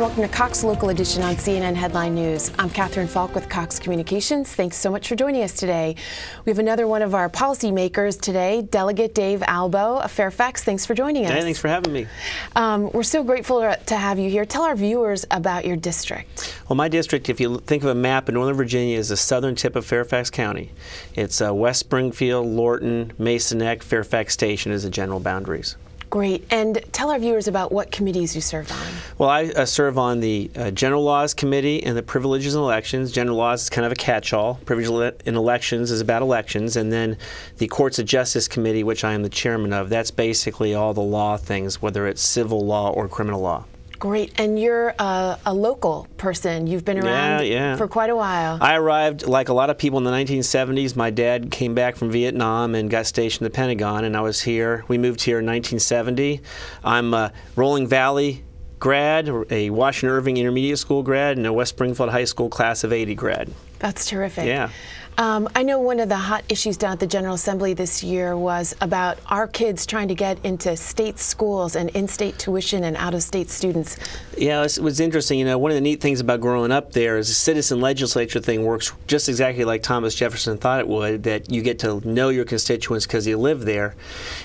welcome to Cox Local Edition on CNN Headline News. I'm Catherine Falk with Cox Communications. Thanks so much for joining us today. We have another one of our policymakers today, Delegate Dave Albo of Fairfax. Thanks for joining us. Hey, thanks for having me. We're so grateful to have you here. Tell our viewers about your district. Well, my district, if you think of a map in Northern Virginia, is the southern tip of Fairfax County. It's West Springfield, Lorton, Mason Neck, Fairfax Station is the general boundaries. Great. And tell our viewers about what committees you serve on. Well, I serve on the General Laws Committee and the Privileges and Elections. General Laws is kind of a catch-all. Privileges and Elections is about elections. And then the Courts of Justice Committee, which I am the chairman of, that's basically all the law things, whether it's civil law or criminal law. Great. And you're a local person. You've been around for quite a while. I arrived, like a lot of people in the 1970s. My dad came back from Vietnam and got stationed at the Pentagon, and I was here. We moved here in 1970. I'm a Rolling Valley grad, a Washington Irving Intermediate School grad, and a West Springfield High School class of 80 grad. That's terrific. Yeah. I know one of the hot issues down at the General Assembly this year was about our kids trying to get into state schools and in-state tuition and out-of-state students. Yeah, it was interesting. You know, one of the neat things about growing up there is the citizen legislature thing works just exactly like Thomas Jefferson thought it would, that you get to know your constituents because you live there.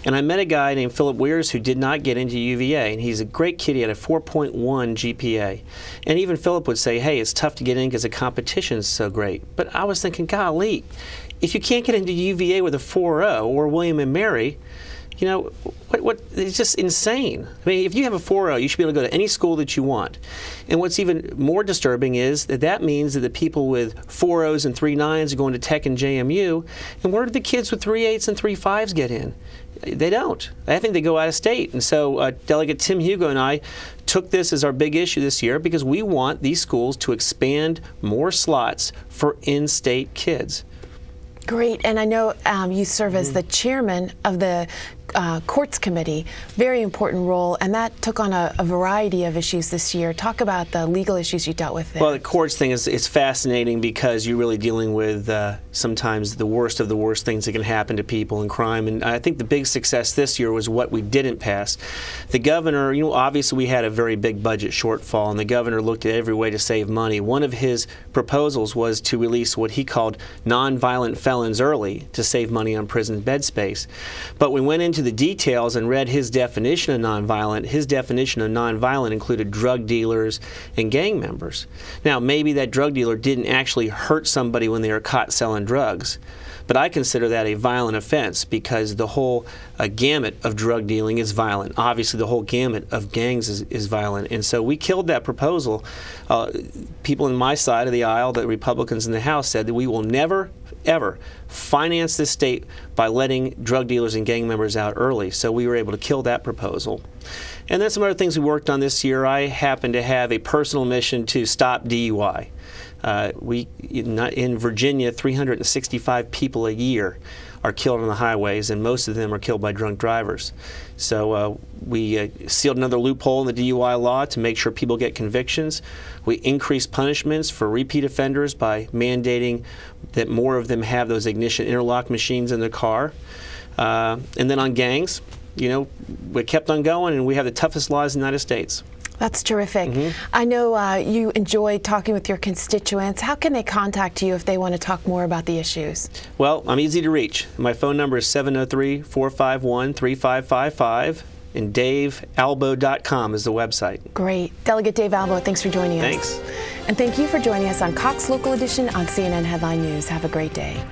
And I met a guy named Philip Weirs who did not get into UVA, and he's a great kid. He had a 4.1 GPA. And even Philip would say, hey, it's tough to get in because the competition is so great. But I was thinking, golly, if you can't get into UVA with a 4.0 or William and Mary, you know, it's just insane. I mean, if you have a 4.0, you should be able to go to any school that you want. And what's even more disturbing is that that means that the people with 4.0s and 3.9s are going to Tech and JMU, and where do the kids with 3.8s and 3.5s get in? They don't. I think they go out of state. And so Delegate Tim Hugo and I took this as our big issue this year because we want these schools to expand more slots for in-state kids. Great. And I know you serve as the chairman of the Courts Committee, very important role, and that took on a variety of issues this year. Talk about the legal issues you dealt with there. Well, the courts thing is fascinating because you're really dealing with sometimes the worst of the worst things that can happen to people in crime. And I think the big success this year was what we didn't pass. The governor, you know, obviously we had a very big budget shortfall, and the governor looked at every way to save money. One of his proposals was to release what he called nonviolent felons early to save money on prison bed space. But we went into the details and read his definition of nonviolent. His definition of nonviolent included drug dealers and gang members. Now, maybe that drug dealer didn't actually hurt somebody when they were caught selling drugs, but I consider that a violent offense because the whole gamut of drug dealing is violent. Obviously, the whole gamut of gangs is violent. And so we killed that proposal. People on my side of the aisle, the Republicans in the House, said that we will never, ever finance this state by letting drug dealers and gang members out early. So we were able to kill that proposal. And then some other things we worked on this year. I happen to have a personal mission to stop DUI. In Virginia, 365 people a year are killed on the highways, and most of them are killed by drunk drivers. So we sealed another loophole in the DUI law to make sure people get convictions. We increased punishments for repeat offenders by mandating that more of them have those ignition interlock machines in their car. And then on gangs, you know, we kept on going, and we have the toughest laws in the United States. That's terrific. I know you enjoy talking with your constituents. How can they contact you if they want to talk more about the issues? Well, I'm easy to reach. My phone number is 703-451-3555, and DaveAlbo.com is the website. Great. Delegate Dave Albo, thanks for joining us. Thanks. And thank you for joining us on Cox Local Edition on CNN Headline News. Have a great day.